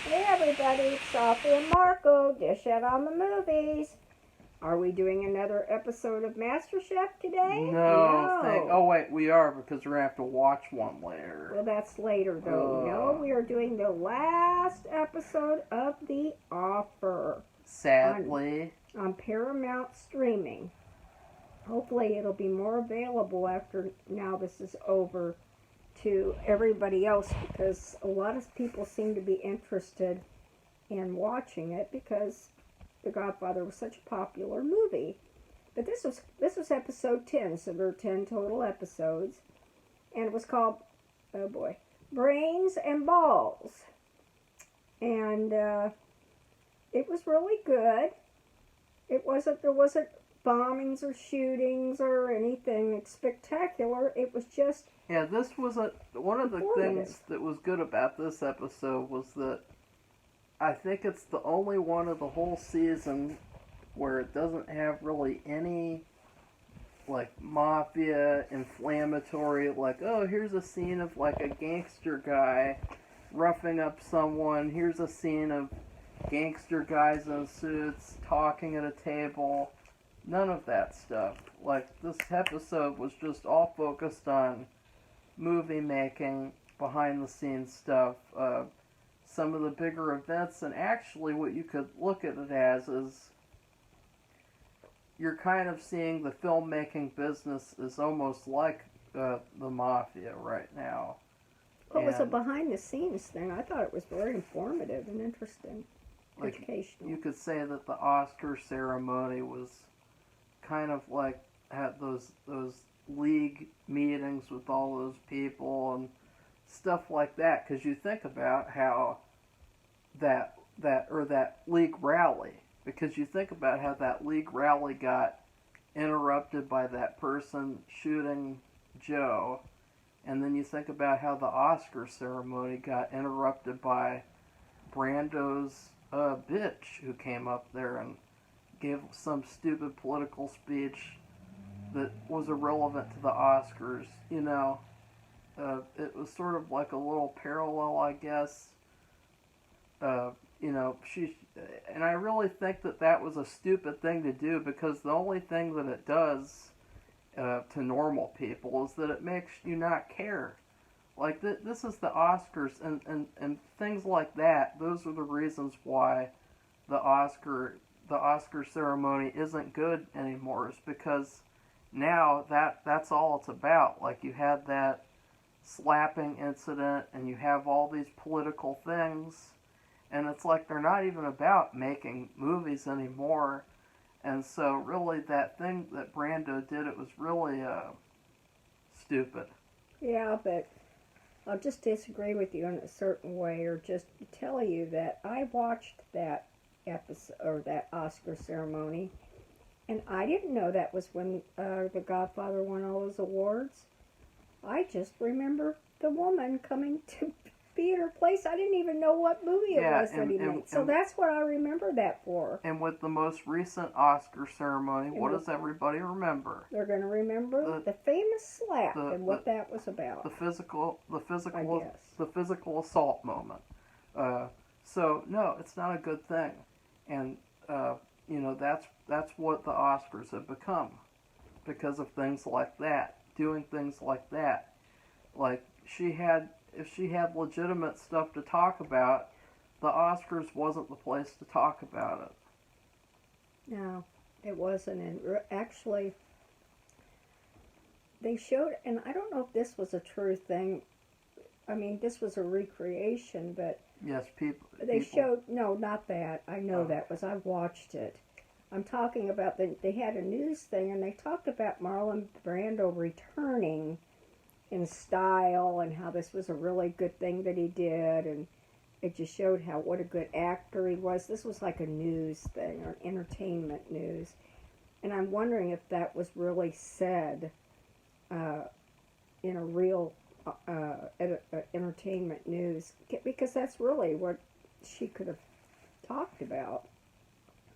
Hey everybody, it's Safi and Marco, Dish Out on the Movies. Are we doing another episode of MasterChef today? No. Oh wait, we are because we're gonna have to watch one later. Well, that's later though. No, we are doing the last episode of The Offer. Sadly. On Paramount Streaming. Hopefully it'll be more available after now this is over to everybody else, because a lot of people seem to be interested in watching it because The Godfather was such a popular movie. But this was episode 10, so there are 10 total episodes, and it was called, oh boy, Brains and Balls. And it was really good. There wasn't bombings or shootings or anything spectacular. It was just this was one of the things that was good about this episode was that I think it's the only one of the whole season where it doesn't have really any like mafia inflammatory, like, oh, here's a scene of like a gangster guy roughing up someone, here's a scene of gangster guys in suits talking at a table. None of that stuff. Like, this episode was just all focused on movie making, behind the scenes stuff, some of the bigger events, and actually what you could look at it as is you're kind of seeing the filmmaking business is almost like the mafia right now. It was a behind the scenes thing. I thought it was very informative and interesting. Like, educational. You could say that the Oscar ceremony was kind of like had those league meetings with all those people and stuff like that, because you think about how that league rally, because you think about how that league rally got interrupted by that person shooting Joe, and then you think about how the Oscar ceremony got interrupted by Brando's bitch who came up there and gave some stupid political speech that was irrelevant to the Oscars, you know. It was sort of like a little parallel, I guess. You know, and I really think that was a stupid thing to do, because the only thing that it does to normal people is that it makes you not care. Like, this is the Oscars, and things like that, those are the reasons why the Oscar ceremony isn't good anymore, is because now that's all it's about. Like, you had that slapping incident, and you have all these political things, and it's like they're not even about making movies anymore. And so really that thing that Brando did, it was really stupid. Yeah, but I'll just disagree with you in a certain way, or just tell you that I watched that episode, or that Oscar ceremony, and I didn't know that was when The Godfather won all those awards. I just remember the woman coming to be at her place. I didn't even know what movie it was that he made. So that's what I remember that for. And with the most recent Oscar ceremony, what does everybody remember? They're going to remember the famous slap and what that was about. The physical assault moment. So no, it's not a good thing. And you know, that's what the Oscars have become because of things like that, doing things like that. Like, if she had legitimate stuff to talk about, the Oscars wasn't the place to talk about it. No, it wasn't. And actually, they showed, and I don't know if this was a true thing. I mean, this was a recreation, but yes, they showed, no, not that. I know that was, I watched it. I'm talking about, they had a news thing, and they talked about Marlon Brando returning in style, and how this was a really good thing that he did, and it just showed what a good actor he was. This was like a news thing, or entertainment news, and I'm wondering if that was really said in a real entertainment news, because that's really what she could have talked about,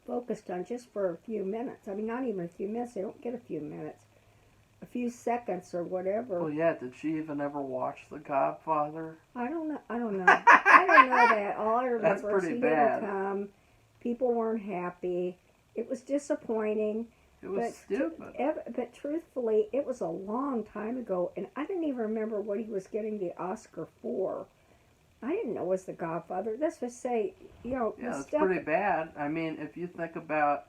focused on just for a few minutes. I mean, not even a few minutes. They don't get a few minutes. A few seconds or whatever. Well, yeah. Did she even ever watch The Godfather? I don't know. I don't don't know that. All I That's remember is pretty he bad. didn't come. People weren't happy. It was disappointing. It was stupid. But truthfully, it was a long time ago, and I didn't even remember what he was getting the Oscar for. I didn't know it was The Godfather. Let's just say, Yeah, the it's stuff. pretty bad. I mean, if you think about,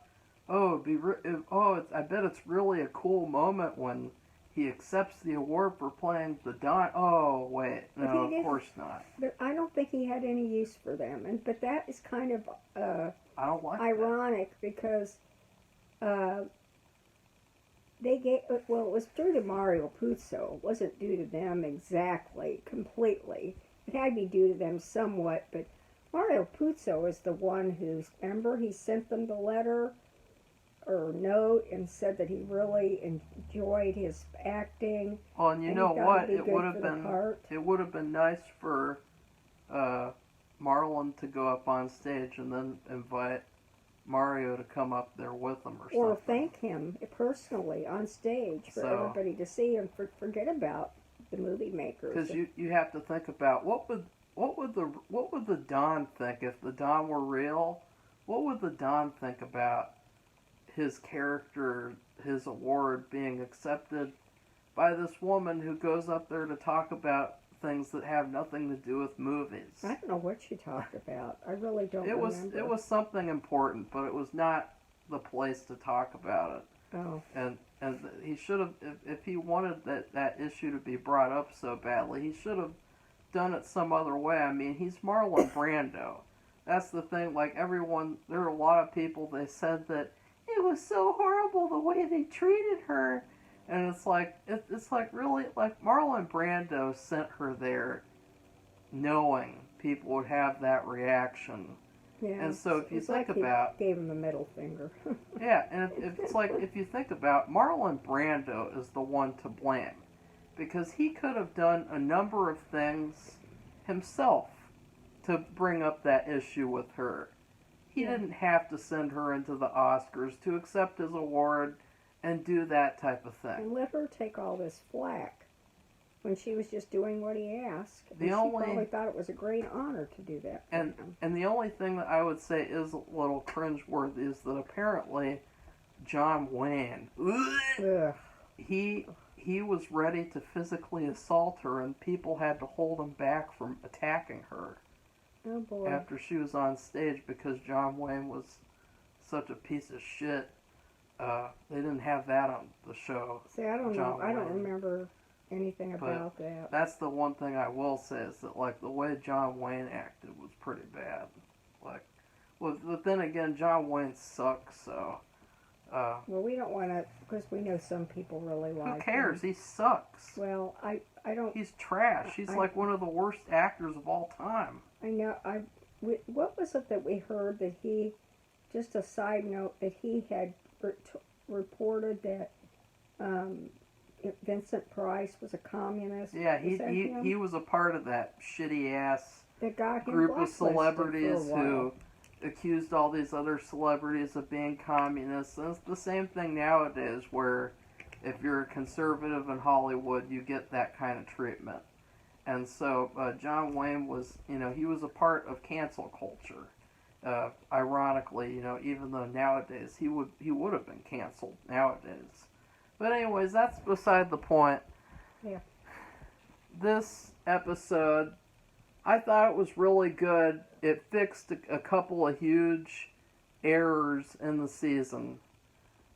I bet it's really a cool moment when he accepts the award for playing the Don. Oh wait, But no, he of didn't. course not. But I don't think he had any use for them, but that is kind of I don't like that. ironic because they gave. Well, it was due to Mario Puzo. It wasn't due to them exactly, completely. It had to be due to them somewhat, but Mario Puzo is the one who, remember, he sent them the letter or note and said that he really enjoyed his acting. Well, and you and know he thought what? it'd be It would good have for the been part. it would have been nice for Marlon to go up on stage and then invite Mario to come up there with him or something. Or thank him personally on stage for So- everybody to see and forget about the movie makers. Because you have to think about what would the Don think if the Don were real? What would the Don think about his character, his award being accepted by this woman who goes up there to talk about things that have nothing to do with movies? I don't know what she talked about. I really don't It remember. was something important, but it was not the place to talk about it. Oh, And he should have, if he wanted that issue to be brought up so badly, he should have done it some other way. I mean, he's Marlon Brando. That's the thing. Like everyone, there are a lot of people. They said that it was so horrible the way they treated her, and it's like really like Marlon Brando sent her there, knowing people would have that reaction. yeah. And so if you it's think like he about, gave him a middle finger. yeah, and it's like if you think about, Marlon Brando is the one to blame, because he could have done a number of things himself to bring up that issue with her. He Yeah. didn't have to send her into the Oscars to accept his award and do that type of thing. And let her take all this flack when she was just doing what he asked. The And only- she probably thought it was a great honor to do that for him. And the only thing that I would say is a little cringeworthy is that apparently John Wayne, Ugh. he was ready to physically assault her, and people had to hold him back from attacking her Oh boy. after she was on stage because John Wayne was such a piece of shit. They didn't have that on the show. See, I don't John know. I don't Wayne. remember anything But about that. That's the one thing I will say is that, like, the way John Wayne acted was pretty bad. Like, well, but then again, John Wayne sucks, so Well, we don't want to, because we know some people really who like cares? him. He sucks. Well, I don't. He's trash. He's I- like one of the worst actors of all time. I know. What was it that we heard that he? Just a side note that he had reported that Vincent Price was a communist. Yeah, Was that him? he was a part of that shitty ass that got him group of blacklisted celebrities for a while. who accused all these other celebrities of being communists. And it's the same thing nowadays, where if you're a conservative in Hollywood, you get that kind of treatment. And so John Wayne was, he was a part of cancel culture. Ironically, even though nowadays he would have been canceled nowadays. But anyways, that's beside the point. Yeah. This episode, I thought it was really good. It fixed a couple of huge errors in the season,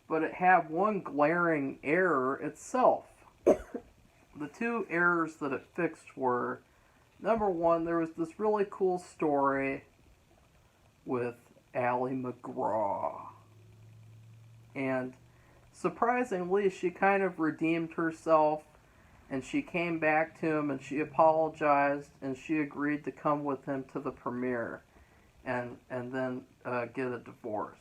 but it had one glaring error itself. The two errors that it fixed were, number one, there was this really cool story with Ally McGraw. And surprisingly, she kind of redeemed herself, and she came back to him and she apologized and she agreed to come with him to the premiere and then get a divorce.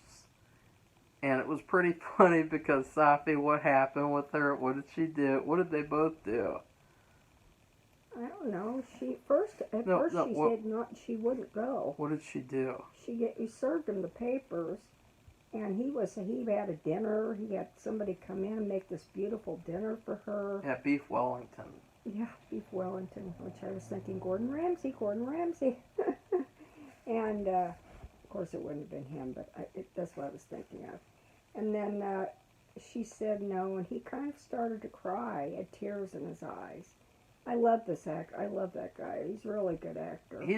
And it was pretty funny because, Safi, what happened with her? What did she do? What did they both do? I don't know. At first she said not. She wouldn't go. What did she do? We served him the papers, and he had a dinner. He had somebody come in and make this beautiful dinner for her. Yeah, beef Wellington. Yeah, Beef Wellington, which I was thinking Gordon Ramsay, Gordon Ramsay. And of course it wouldn't have been him, but that's what I was thinking of. And then she said no, and he kind of started to cry, had tears in his eyes. I love this actor. I love that guy. He's a really good actor. He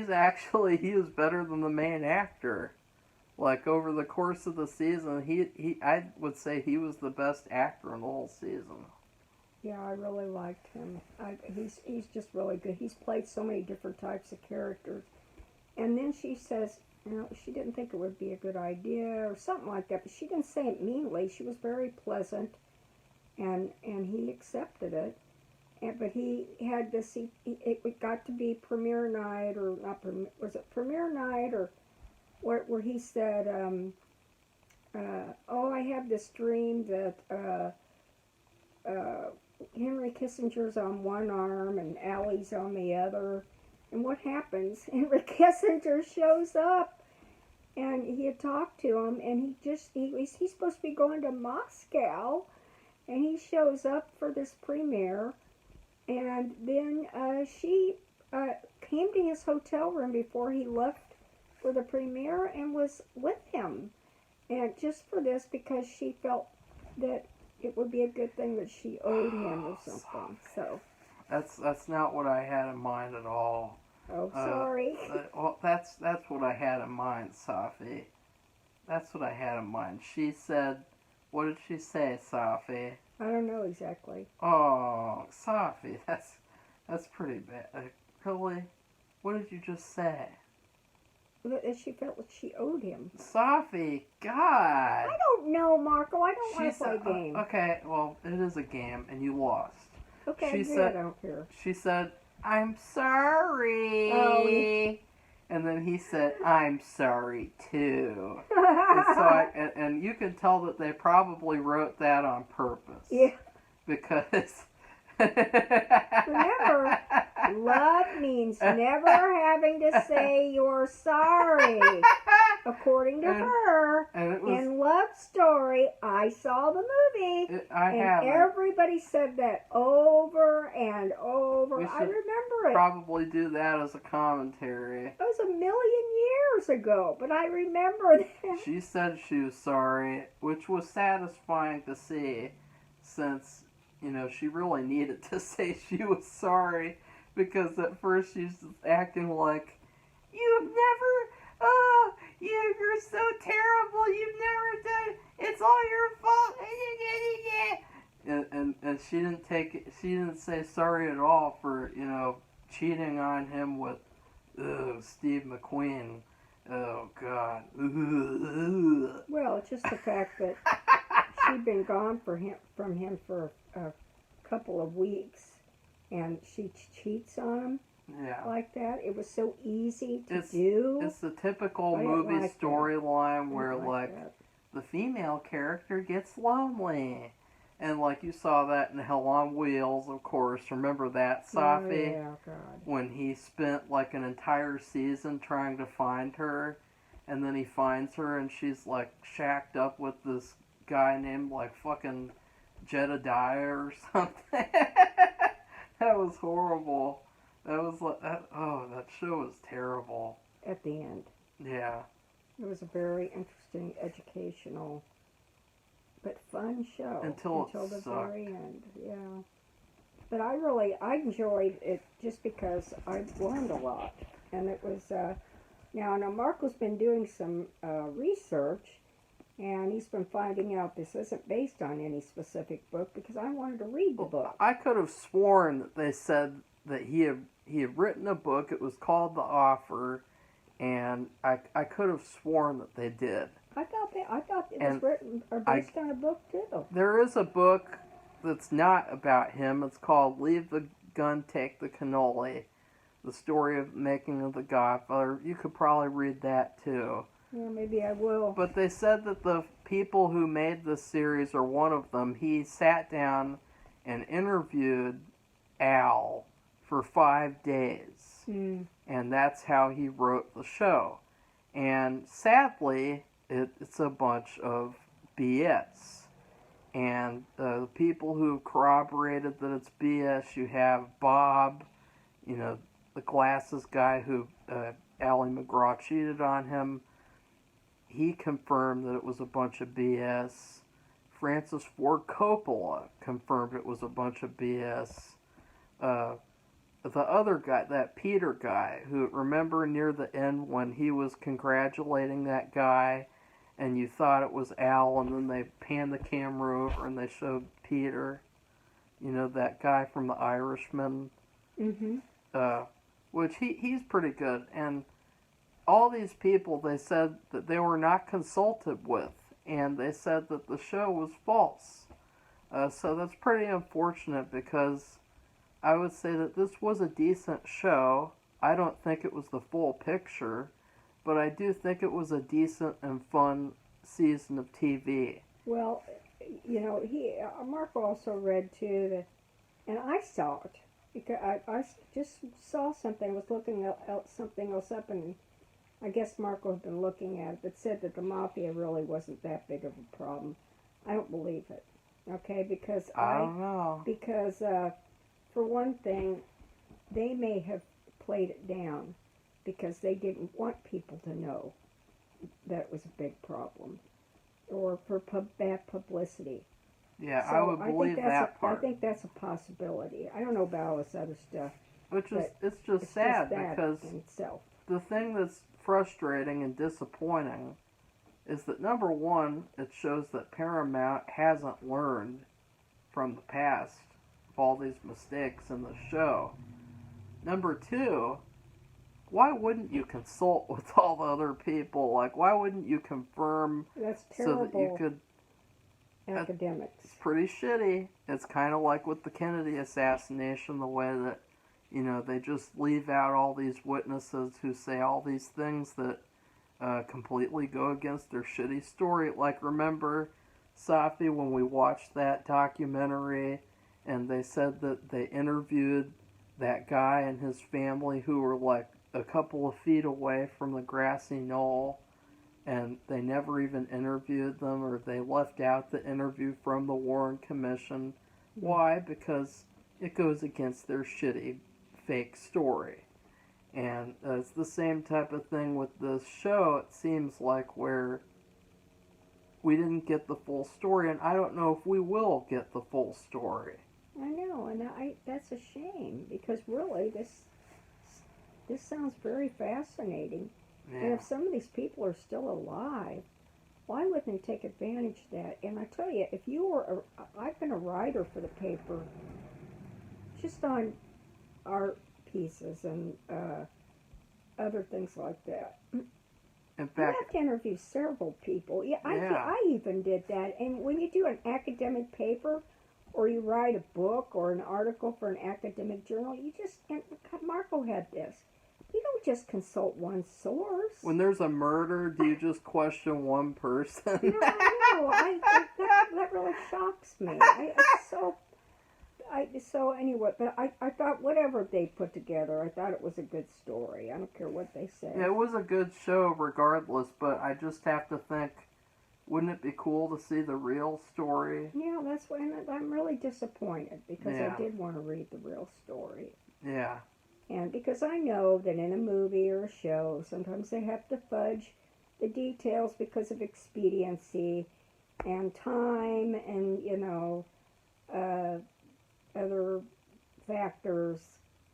was better than the main actor. Like over the course of the season, I would say he was the best actor in the whole season. Yeah, I really liked him. He's just really good. He's played so many different types of characters. And then she says, she didn't think it would be a good idea or something like that, but she didn't say it meanly. She was very pleasant, and he accepted it. But he had this. It got to be premiere night, or not? Was it premiere night, or where he said, "Oh, I have this dream that Henry Kissinger's on one arm and Allie's on the other." And what happens? Henry Kissinger shows up, and he had talked to him, and he's supposed to be going to Moscow, and he shows up for this premiere, and then she came to his hotel room before he left for the premiere and was with him, and just for this, because she felt that it would be a good thing that she owed him or something. So. That's not what I had in mind at all. Oh, sorry. Well, that's what I had in mind, Safi. That's what I had in mind. She said, what did she say, Safi? I don't know exactly. Oh, Safi, that's pretty bad. Really? What did you just say? That she felt like she owed him. Safi, God! I don't know, Marco. I don't want to play a game. Okay, well, it is a game, and you lost. Okay, she good. said, I don't care. She said, I'm sorry. Oh, and then he said, I'm sorry, too. and you can tell that they probably wrote that on purpose. Yeah. Because... Remember, love means never having to say you're sorry. According to her, in Love Story, I saw the movie, and everybody said that over and over. I remember it. Probably do that as a commentary. It was 1,000,000 years ago, but I remember that. She said she was sorry, which was satisfying to see, since, she really needed to say she was sorry, because at first she's acting like, you've never... Oh, you're so terrible. You've never done it. It's all your fault. And she didn't take it. She didn't say sorry at all for cheating on him with Steve McQueen. Oh God. Well, just the fact that she'd been gone from him for a couple of weeks, and she cheats on him. Yeah. Like that. It was so easy to do. It's the typical movie storyline where, the female character gets lonely. And, you saw that in Hell on Wheels, of course. Remember that, Safi? Oh, yeah, God. When he spent, an entire season trying to find her. And then he finds her, and she's, shacked up with this guy named, fucking Jedediah or something. That was horrible. That was that show was terrible. At the end. Yeah. It was a very interesting, educational, but fun show. Until the sucked. very end, yeah. But I enjoyed it just because I learned a lot. And it was, now Marco's been doing some research, and he's been finding out this isn't based on any specific book, because I wanted to read the book. I could have sworn that they said that he had written a book. It was called The Offer, and I could have sworn that they did. I thought it was written or based on a book too. There is a book that's not about him. It's called Leave the Gun, Take the Cannoli, the story of making of The Godfather. You could probably read that too. Yeah, maybe I will. But they said that the people who made this series, or one of them, he sat down and interviewed Al for 5 days. And that's how he wrote the show. And sadly, it's a bunch of BS. And the people who corroborated that it's BS, you have Bob, the glasses guy who Ally McGraw cheated on him. He confirmed that it was a bunch of BS. Francis Ford Coppola confirmed it was a bunch of BS. The other guy, that Peter guy, who, remember near the end when he was congratulating that guy and you thought it was Al, and then they panned the camera over and they showed Peter, that guy from The Irishman, Mm-hmm. which he's pretty good. And all these people, they said that they were not consulted with, and they said that the show was false. So that's pretty unfortunate, because I would say that this was a decent show. I don't think it was the full picture, but I do think it was a decent and fun season of TV. Well, Marco also read too that, and I saw it because I just saw something. I was looking at something else up, and I guess Marco had been looking at it, that said that the mafia really wasn't that big of a problem. I don't believe it. Okay, because I don't know. Because for one thing, they may have played it down because they didn't want people to know that it was a big problem, or for bad publicity. Yeah, So I would believe that part. I think that's a possibility. I don't know about all this other stuff. Which is, it's just It's sad, just that because in itself. the thing that's frustrating and disappointing is that, number one, it shows that Paramount hasn't learned from the past of all these mistakes in the show. Number two, why wouldn't you consult with all the other people? Like, why wouldn't you confirm That's so terrible. that you could... Academics. It's pretty shitty. It's kind of like with the Kennedy assassination, the way that, they just leave out all these witnesses who say all these things that completely go against their shitty story. Like, remember, Safi, when we watched that documentary and they said that they interviewed that guy and his family who were like a couple of feet away from the grassy knoll, and they never even interviewed them, or they left out the interview from the Warren Commission. Why? Because it goes against their shitty fake story. And it's the same type of thing with this show, it seems like, where we didn't get the full story, and I don't know if we will get the full story. I know, and that's a shame, because really this sounds very fascinating. Yeah. And if some of these people are still alive, why wouldn't they take advantage of that? And I tell you, if you were, I've been a writer for the paper, just on art pieces and other things like that. In You fact, have to interview several people. Yeah, Yeah. I even did that. And when you do an academic paper, or you write a book or an article for an academic journal, you just, and Marco had this, you don't just consult one source. when there's a murder, do you just question one person? No, that really shocks me. So anyway, but I thought whatever they put together, I thought it was a good story. I don't care what they say. Yeah, it was a good show regardless, but I just have to think, wouldn't it be cool to see the real story? Yeah, that's why I'm really disappointed, because Yeah. I did want to read the real story. Yeah. And because I know that in a movie or a show, sometimes they have to fudge the details because of expediency and time and, other factors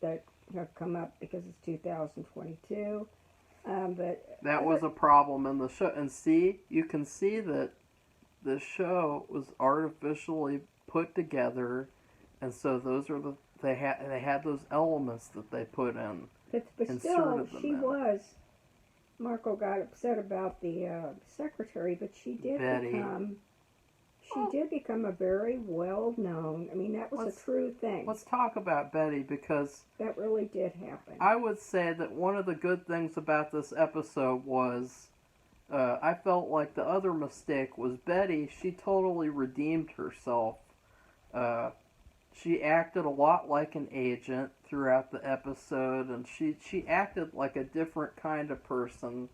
that have come up because it's 2022. But That was a problem in the show. And see, you can see that the show was artificially put together, and so those are they had those elements that they put in. But still, inserted them she in. was. Marco got upset about the secretary, but she did Betty. become. She did become a very well-known. I mean, that was a true thing. Let's talk about Betty, because That really did happen. I would say that one of the good things about this episode was, I felt like the other mistake was Betty. She totally redeemed herself. She acted a lot like an agent throughout the episode, and she acted like a different kind of person,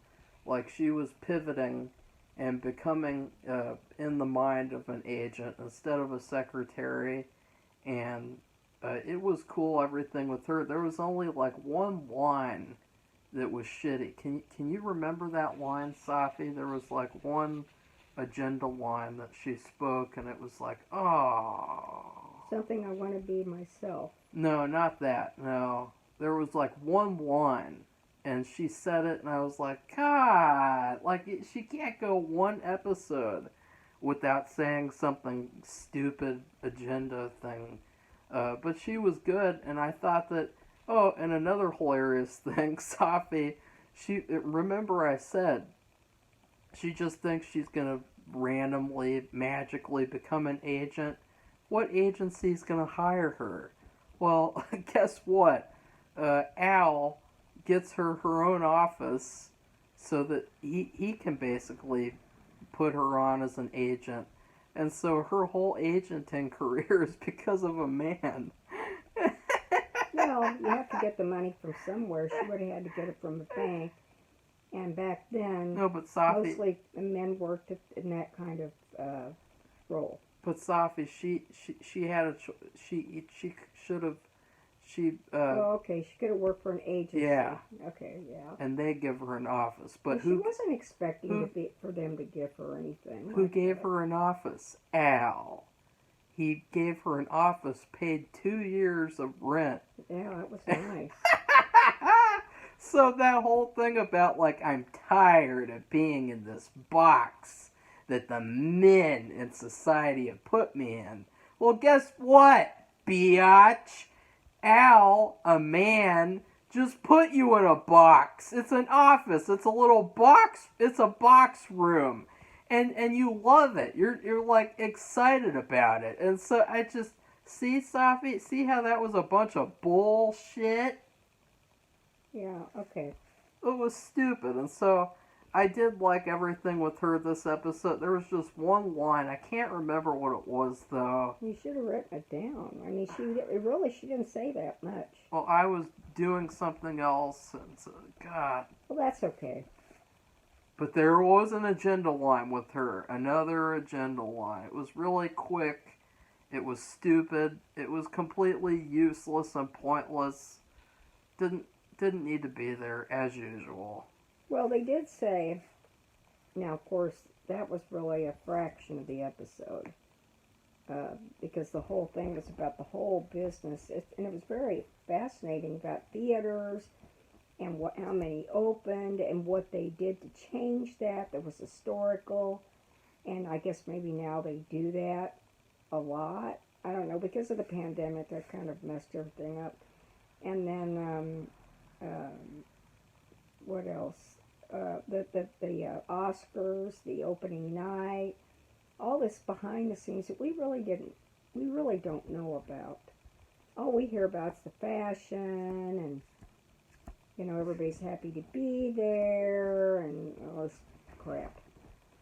like she was pivoting and becoming in the mind of an agent instead of a secretary. And it was cool, everything with her. There was only like one line that was shitty. Can you remember that line, Safi? There was like one agenda line that she spoke, and it was like, oh. Something I want to be myself. No, not that. No. There was like one line, and she said it, and I was like, God, like she can't go one episode without saying something stupid agenda thing. But she was good, and I thought that. Oh, and another hilarious thing, Safi. Remember I said she just thinks she's gonna randomly, magically become an agent. What agency's gonna hire her? Well, guess what? Al gets her own office so that he can basically put her on as an agent. And so her whole agenting career is because of a man. Well, you have to get the money from somewhere. She would have had to get it from a bank. And back then, No, but Safi, mostly men worked in that kind of role. but Safi, she had a she should have Oh, okay. She could have worked for an agency. Yeah. Okay, yeah. and they give her an office. But Well, she wasn't expecting for them to give her anything. who like gave that. her an office? Al. He gave her an office, paid 2 years of rent. Yeah, that was nice. So that whole thing about like I'm tired of being in this box that the men in society have put me in. Well, guess what, biatch? Al, a man, just put you in a box. It's an office. It's a little box. It's a box room. And you love it. You're like excited about it. And so I just see, Safi, see how that was a bunch of bullshit? Yeah, okay. It was stupid. And so I did like everything with her this episode. There was just one line. I can't remember what it was though. You should have written it down. I mean, she didn't say that much. Well, I was doing something else, and so, God. Well, that's okay. But there was an agenda line with her. Another agenda line. It was really quick. It was stupid. It was completely useless and pointless. Didn't need to be there, as usual. Well, they did say, now, of course, that was really a fraction of the episode. Because the whole thing was about the whole business. And it was very fascinating about theaters and how many opened and what they did to change that. That was historical. And I guess maybe now they do that a lot. I don't know. Because of the pandemic, that kind of messed everything up. And then, what else? The Oscars, the opening night, all this behind the scenes that we really don't know about. All we hear about is the fashion, and everybody's happy to be there, and all this crap.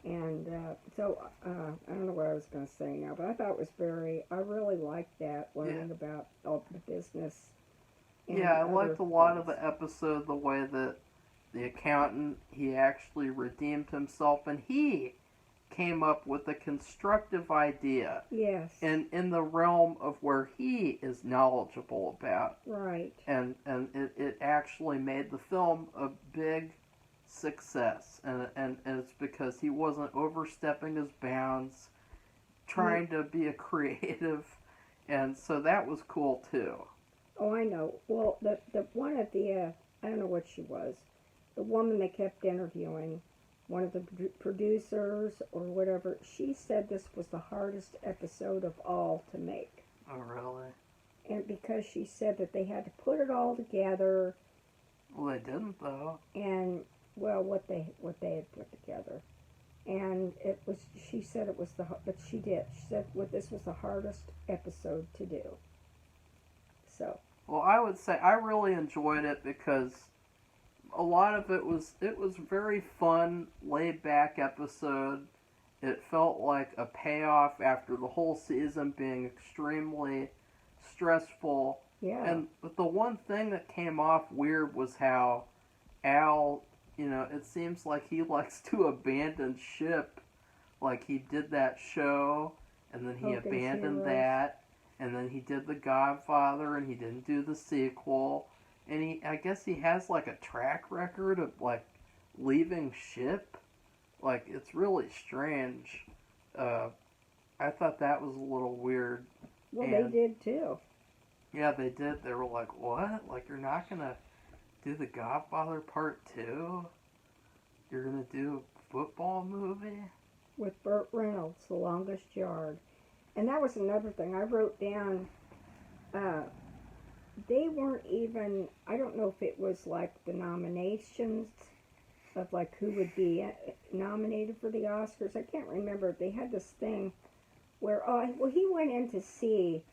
And so I don't know what I was going to say now, but I thought it was I really liked that, learning about all the business. Yeah, I liked a lot of the episode, the way that the accountant, he actually redeemed himself, and he came up with a constructive idea. Yes. In the realm of where he is knowledgeable about. Right. And it actually made the film a big success. And it's because he wasn't overstepping his bounds, trying to be a creative, and so that was cool too. Oh, I know. Well, the one at the, I don't know what she was, the woman they kept interviewing, one of the producers or whatever, she said this was the hardest episode of all to make. Oh, really? And because she said that they had to put it all together. Well, they didn't, though. And, well, what they had put together. And it was, she said it was but she did. She said this was the hardest episode to do. So. Well, I would say I really enjoyed it because a lot of it was very fun, laid back episode. It felt like a payoff after the whole season being extremely stressful. Yeah. And the one thing that came off weird was how Al it seems like he likes to abandon ship. Like he did that show, and then he Hogan's abandoned Heroes. that, and then he did The Godfather, and he didn't do the sequel. And I guess he has like a track record of like leaving ship. Like it's really strange. I thought that was a little weird. Well, And- they did too. Yeah, they did. They were like, "What? Like you're not gonna do The Godfather Part 2? You're gonna do a football movie?" With Burt Reynolds, The Longest Yard. And that was another thing I wrote down. They weren't even, I don't know if it was like the nominations of like who would be nominated for the Oscars. I can't remember. They had this thing where, well, he went in to see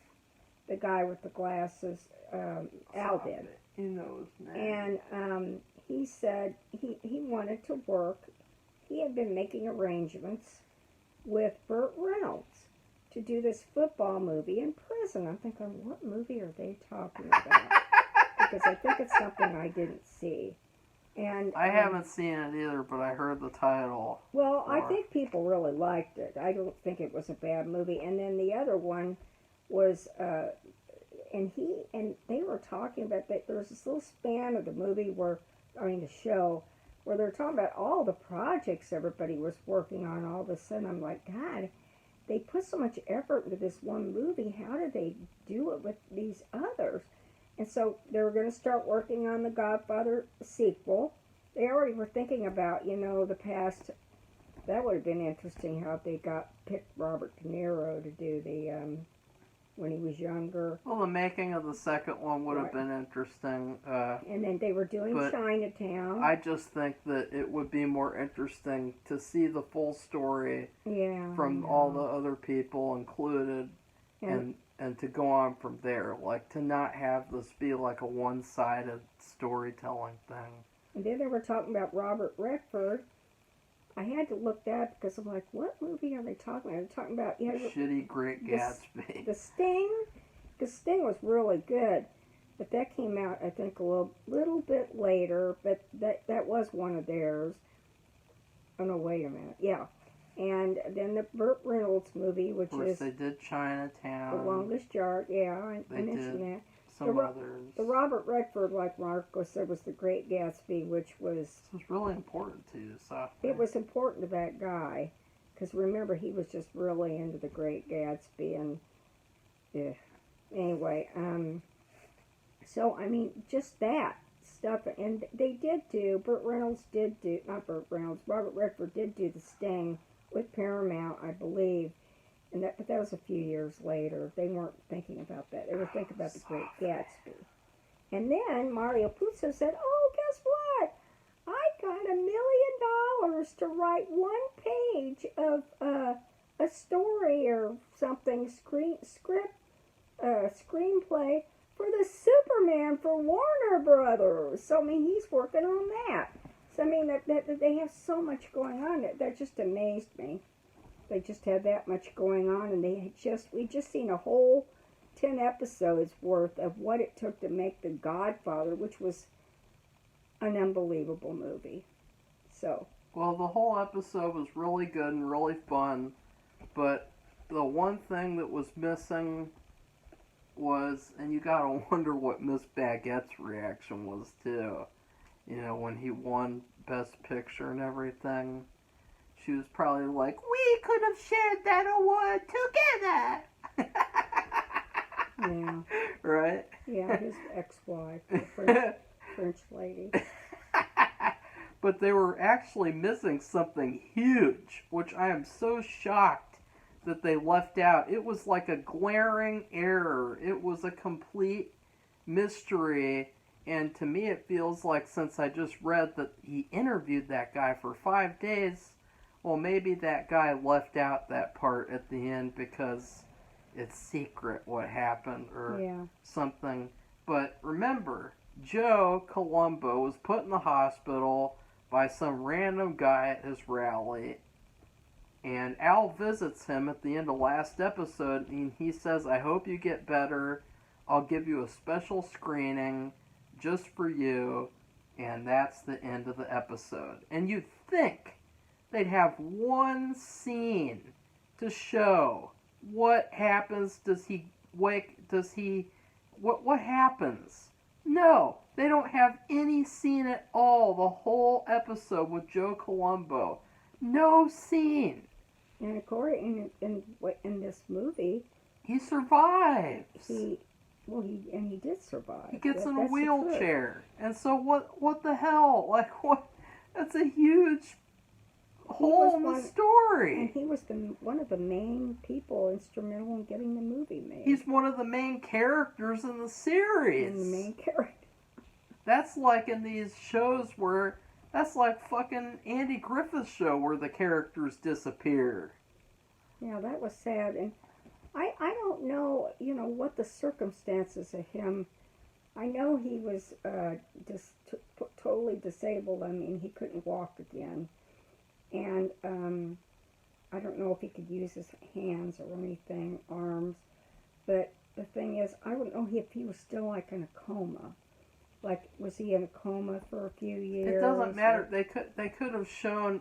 the guy with the glasses, Al did. You know his name. And he said he wanted to work. He had been making arrangements with Burt Reynolds to do this football movie in prison. I'm thinking, what movie are they talking about? Because I think it's something I didn't see. And I haven't seen it either, but I heard the title. Well, I think people really liked it. I don't think it was a bad movie. And then the other one was, and they were talking about that. There was this little span of the movie the show, where they're talking about all the projects everybody was working on. All of a sudden, I'm like, God, they put so much effort into this one movie. How did they do it with these others? And so they were going to start working on the Godfather sequel. They already were thinking about, the past. That would have been interesting how they picked Robert De Niro to do the, when he was younger. Well, the making of the second one would have Right. been interesting. And then they were doing but Chinatown. I just think that it would be more interesting to see the full story from all the other people included, and to go on from there. Like, to not have this be like a one-sided storytelling thing. And then they were talking about Robert Redford. I had to look that up because I'm like, what movie are they talking about? They're talking about Shitty Great Gatsby. The Sting. The Sting was really good, but that came out I think a little bit later. But that was one of theirs. Oh no, wait a minute. Yeah, and then the Burt Reynolds movie, which Of course, is they did Chinatown. The Longest Yard. Yeah, I They mentioned did. that. Some others. The Robert Redford, like Marco said, was The Great Gatsby, which was... This was really important to you, Safi. It was important to that guy, because remember, he was just really into The Great Gatsby, and... Anyway, so, I mean, just that stuff, and they did do, Robert Redford did do The Sting with Paramount, I believe, but that was a few years later. They weren't thinking about that. They were thinking about The Great Gatsby. And then Mario Puzo said, oh, guess what? I got $1 million to write one page of a story or something, screenplay for the Superman for Warner Brothers. So, I mean, he's working on that. So, I mean, that they have so much going on. That just amazed me. They just had that much going on, and we just seen a whole 10 episodes worth of what it took to make The Godfather, which was an unbelievable movie. So. Well, the whole episode was really good and really fun, but the one thing that was missing was, and you gotta wonder what Miss Baguette's reaction was too, when he won Best Picture and everything. She was probably like, we could have shared that award together. Yeah. Right? Yeah, his ex-wife, the French lady. But they were actually missing something huge, which I am so shocked that they left out. It was like a glaring error. It was a complete mystery. And to me, it feels like, since I just read that he interviewed that guy for 5 days, well, maybe that guy left out that part at the end because it's secret what happened or something. But remember, Joe Colombo was put in the hospital by some random guy at his rally. And Al visits him at the end of last episode, and he says, I hope you get better. I'll give you a special screening just for you. And that's the end of the episode. And you'd think they'd have one scene to show what happens. Does he wake? Does he? What happens? No, they don't have any scene at all. The whole episode with Joe Colombo, no scene. And of course, in this movie, He survives. he did survive. He gets in a That's the truth. wheelchair. And so what the hell? Like, what? That's a huge hole in the And story. he was one of the main people instrumental in getting the movie made. He's one of the main characters in the series. And the main character. That's like in these shows where, that's like fucking Andy Griffith's show where the characters disappear. Yeah, that was sad. And I don't know, what the circumstances of him. I know he was just totally disabled. I mean, he couldn't walk again. And I don't know if he could use his hands or anything, arms. But the thing is, I don't know if he was still like in a coma. Like, was he in a coma for a few years? It doesn't matter. They could have shown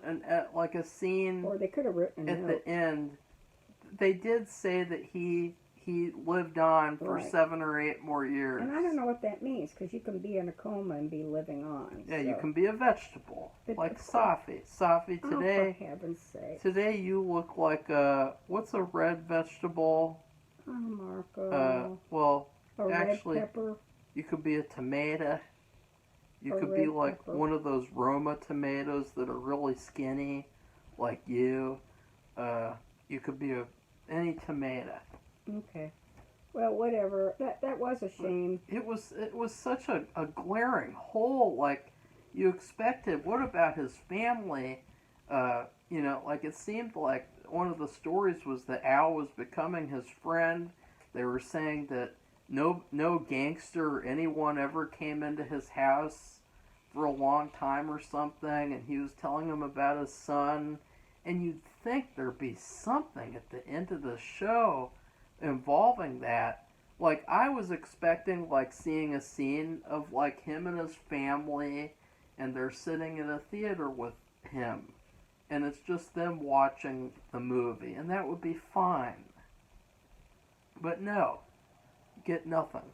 like a scene, or they could have written at the end. They did say that he lived on for Right. 7 or 8 more years. And I don't know what that means, because you can be in a coma and be living on. Yeah, so. you can be a vegetable, But like of course- Safi. Safi, Oh, today, for heaven's sake. today you look like what's a red vegetable? Oh, Marco. Well, a actually, red pepper. you could be a tomato. You A could be red like pepper. one of those Roma tomatoes that are really skinny, like you. You could be any tomato. Okay. Well, whatever. That was a shame. It was such a glaring hole. Like you expected. What about his family? Like it seemed like one of the stories was that Al was becoming his friend. They were saying that no gangster or anyone ever came into his house for a long time or something, and he was telling him about his son. And you'd think there'd be something at the end of the show involving that. Like, I was expecting, like, seeing a scene of, like, him and his family, and they're sitting in a theater with him. And it's just them watching the movie, and that would be fine. But no, get nothing.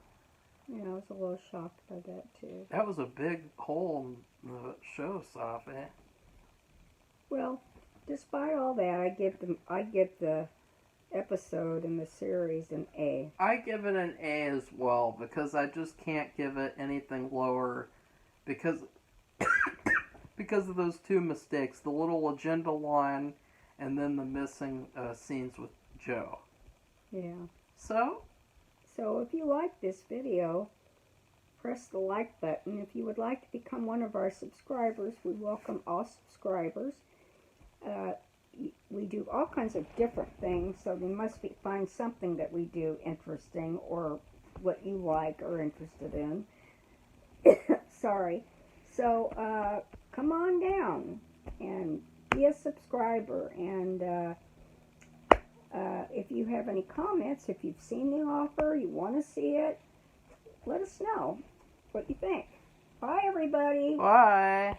Yeah, I was a little shocked by that, too. That was a big hole in the show, Safi. Well, despite all that, I give the episode in the series an A. I give it an A as well, because I just can't give it anything lower because of those two mistakes, the little agenda line and then the missing scenes with Joe. Yeah. So if you like this video, press the like button. If you would like to become one of our subscribers, we welcome all subscribers. We do all kinds of different things, so you must find something that we do interesting or what you like or interested in. Sorry. So come on down and be a subscriber. And if you have any comments, if you've seen the offer, you want to see it, let us know what you think. Bye, everybody. bye.